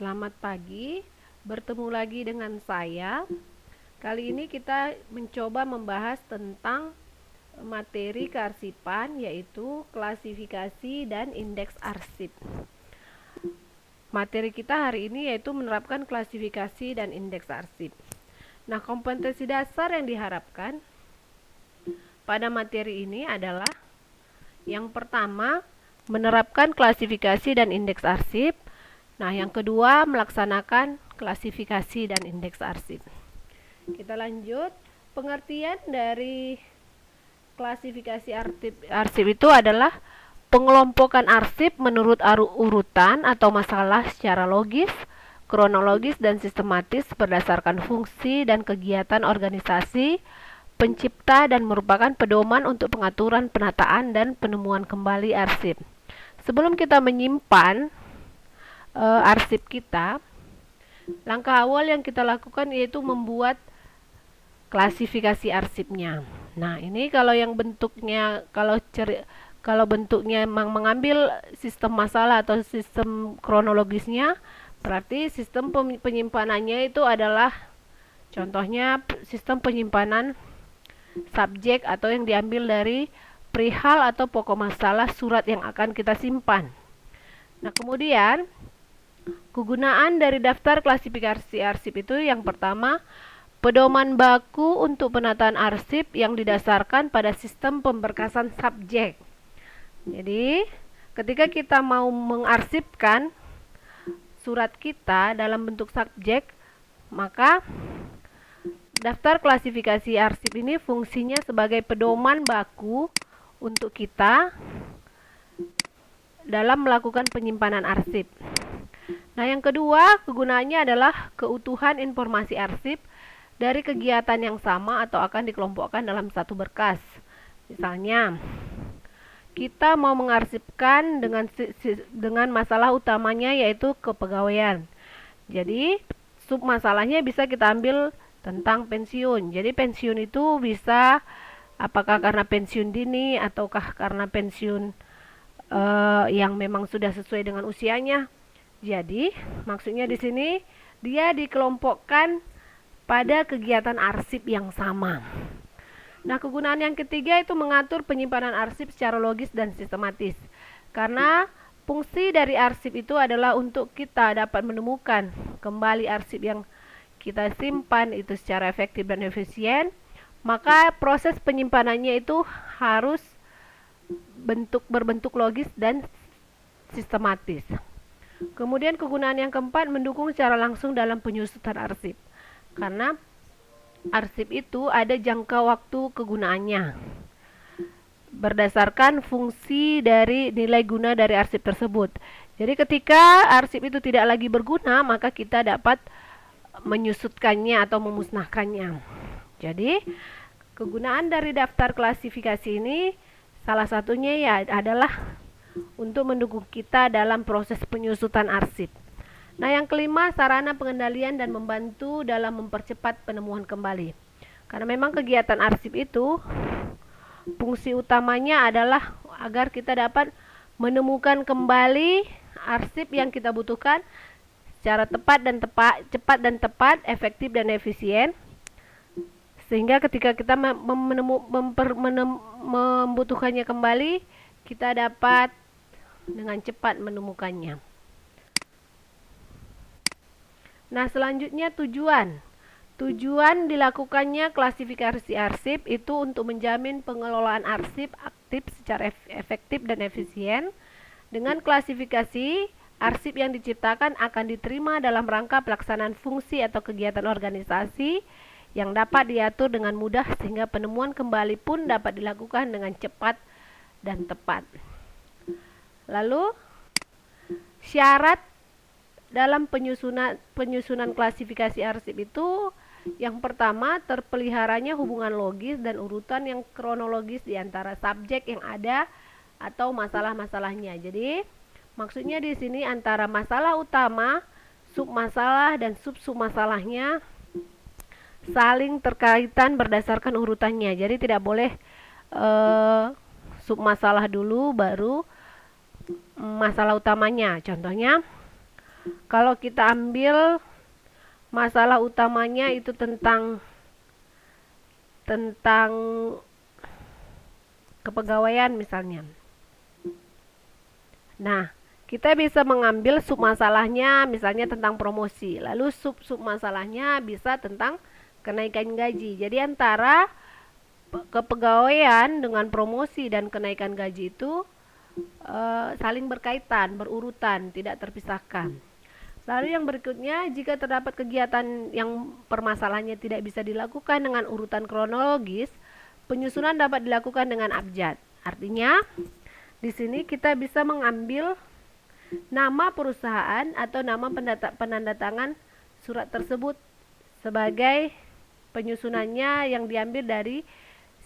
Selamat pagi, bertemu lagi dengan saya. Kali ini kita mencoba membahas tentang materi kearsipan, yaitu klasifikasi dan indeks arsip. Materi kita hari ini yaitu menerapkan klasifikasi dan indeks arsip. Nah, kompetensi dasar yang diharapkan pada materi ini adalah yang pertama, menerapkan klasifikasi dan indeks arsip. Nah, yang kedua, melaksanakan klasifikasi dan indeks arsip. Kita lanjut. Pengertian dari klasifikasi arsip itu adalah pengelompokan arsip menurut urutan atau masalah secara logis, kronologis, dan sistematis berdasarkan fungsi dan kegiatan organisasi pencipta dan merupakan pedoman untuk pengaturan, penataan, dan penemuan kembali arsip. Sebelum kita menyimpan arsip kita, langkah awal yang kita lakukan yaitu membuat klasifikasi arsipnya. Nah, ini kalau yang bentuknya kalau bentuknya memang mengambil sistem masalah atau sistem kronologisnya, berarti sistem penyimpanannya itu adalah contohnya sistem penyimpanan subjek atau yang diambil dari perihal atau pokok masalah surat yang akan kita simpan. Nah, kemudian kegunaan dari daftar klasifikasi arsip itu yang pertama, pedoman baku untuk penataan arsip yang didasarkan pada sistem pemberkasan subjek. Jadi, ketika kita mau mengarsipkan surat kita dalam bentuk subjek, maka daftar klasifikasi arsip ini fungsinya sebagai pedoman baku untuk kita dalam melakukan penyimpanan arsip. Nah, yang kedua, kegunaannya adalah keutuhan informasi arsip dari kegiatan yang sama atau akan dikelompokkan dalam satu berkas. Misalnya, kita mau mengarsipkan dengan masalah utamanya yaitu kepegawaian. Jadi, sub masalahnya bisa kita ambil tentang pensiun. Jadi, pensiun itu bisa apakah karena pensiun dini ataukah karena pensiun yang memang sudah sesuai dengan usianya. Jadi, maksudnya di sini dia dikelompokkan pada kegiatan arsip yang sama. Nah, kegunaan yang ketiga itu mengatur penyimpanan arsip secara logis dan sistematis. Karena fungsi dari arsip itu adalah untuk kita dapat menemukan kembali arsip yang kita simpan itu secara efektif dan efisien, maka proses penyimpanannya itu harus berbentuk logis dan sistematis. Kemudian kegunaan yang keempat, mendukung secara langsung dalam penyusutan arsip. Karena arsip itu ada jangka waktu kegunaannya berdasarkan fungsi dari nilai guna dari arsip tersebut. Jadi ketika arsip itu tidak lagi berguna, maka kita dapat menyusutkannya atau memusnahkannya. Jadi kegunaan dari daftar klasifikasi ini salah satunya ya adalah untuk mendukung kita dalam proses penyusutan arsip. Nah, yang kelima, sarana pengendalian dan membantu dalam mempercepat penemuan kembali. Karena memang kegiatan arsip itu fungsi utamanya adalah agar kita dapat menemukan kembali arsip yang kita butuhkan secara cepat dan tepat, efektif dan efisien. Sehingga ketika kita membutuhkannya kembali, kita dapat dengan cepat menemukannya. Nah, selanjutnya tujuan. Tujuan dilakukannya klasifikasi arsip itu untuk menjamin pengelolaan arsip aktif secara efektif dan efisien. Dengan klasifikasi, arsip yang diciptakan akan diterima dalam rangka pelaksanaan fungsi atau kegiatan organisasi yang dapat diatur dengan mudah sehingga penemuan kembali pun dapat dilakukan dengan cepat dan tepat. Lalu, syarat dalam penyusunan klasifikasi arsip itu yang pertama, terpeliharanya hubungan logis dan urutan yang kronologis di antara subjek yang ada atau masalah-masalahnya. Jadi, maksudnya di sini antara masalah utama, submasalah dan sub-submasalahnya saling terkaitan berdasarkan urutannya. Jadi tidak boleh submasalah dulu baru masalah utamanya. Contohnya, Kalau kita ambil masalah utamanya itu tentang kepegawaian misalnya. Nah, kita bisa mengambil sub masalahnya misalnya tentang promosi. Lalu sub masalahnya bisa tentang kenaikan gaji. Jadi antara kepegawaian dengan promosi dan kenaikan gaji itu saling berkaitan, berurutan, tidak terpisahkan. Lalu yang berikutnya, jika terdapat kegiatan yang permasalahannya tidak bisa dilakukan dengan urutan kronologis, penyusunan dapat dilakukan dengan abjad. Artinya, di sini kita bisa mengambil nama perusahaan atau nama penandatangan surat tersebut sebagai penyusunannya yang diambil dari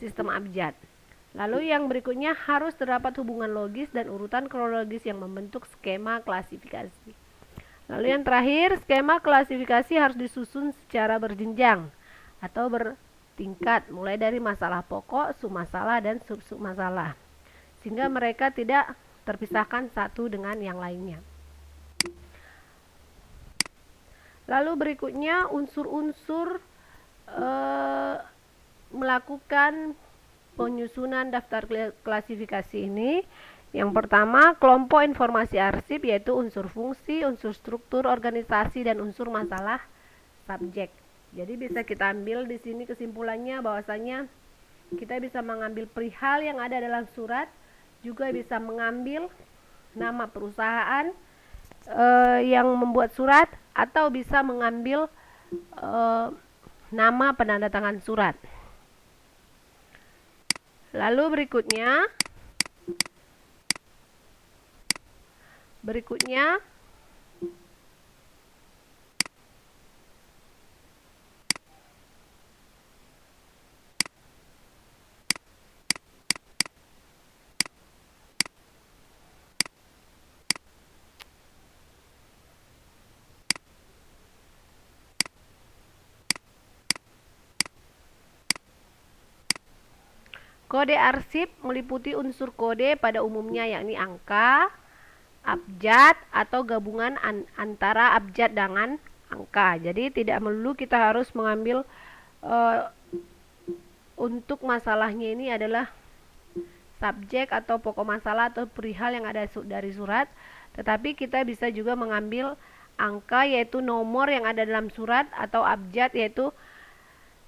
sistem abjad. Lalu yang berikutnya, harus terdapat hubungan logis dan urutan kronologis yang membentuk skema klasifikasi. Lalu yang terakhir, skema klasifikasi harus disusun secara berjenjang atau bertingkat, mulai dari masalah pokok, submasalah, dan sub-submasalah, sehingga mereka tidak terpisahkan satu dengan yang lainnya. Lalu berikutnya, unsur-unsur melakukan penyusunan daftar klasifikasi ini. Yang pertama, kelompok informasi arsip, yaitu unsur fungsi, unsur struktur organisasi, dan unsur masalah subjek. Jadi bisa kita ambil di sini kesimpulannya bahwasanya kita bisa mengambil perihal yang ada dalam surat, juga bisa mengambil nama perusahaan yang membuat surat, atau bisa mengambil nama penandatangan surat. Lalu berikutnya kode arsip meliputi unsur kode pada umumnya, yakni angka, abjad, atau gabungan antara abjad dengan angka. Jadi tidak melulu kita harus mengambil untuk masalahnya ini adalah subjek atau pokok masalah atau perihal yang ada dari surat, tetapi kita bisa juga mengambil angka, yaitu nomor yang ada dalam surat, atau abjad, yaitu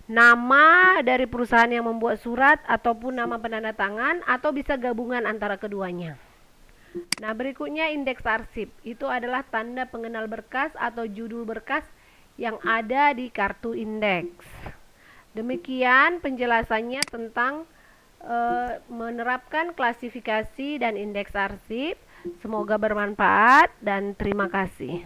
nama dari perusahaan yang membuat surat ataupun nama penandatangan, atau bisa gabungan antara keduanya. Nah, berikutnya indeks arsip. Itu adalah tanda pengenal berkas atau judul berkas yang ada di kartu indeks. Demikian penjelasannya tentang menerapkan klasifikasi dan indeks arsip. Semoga bermanfaat dan terima kasih.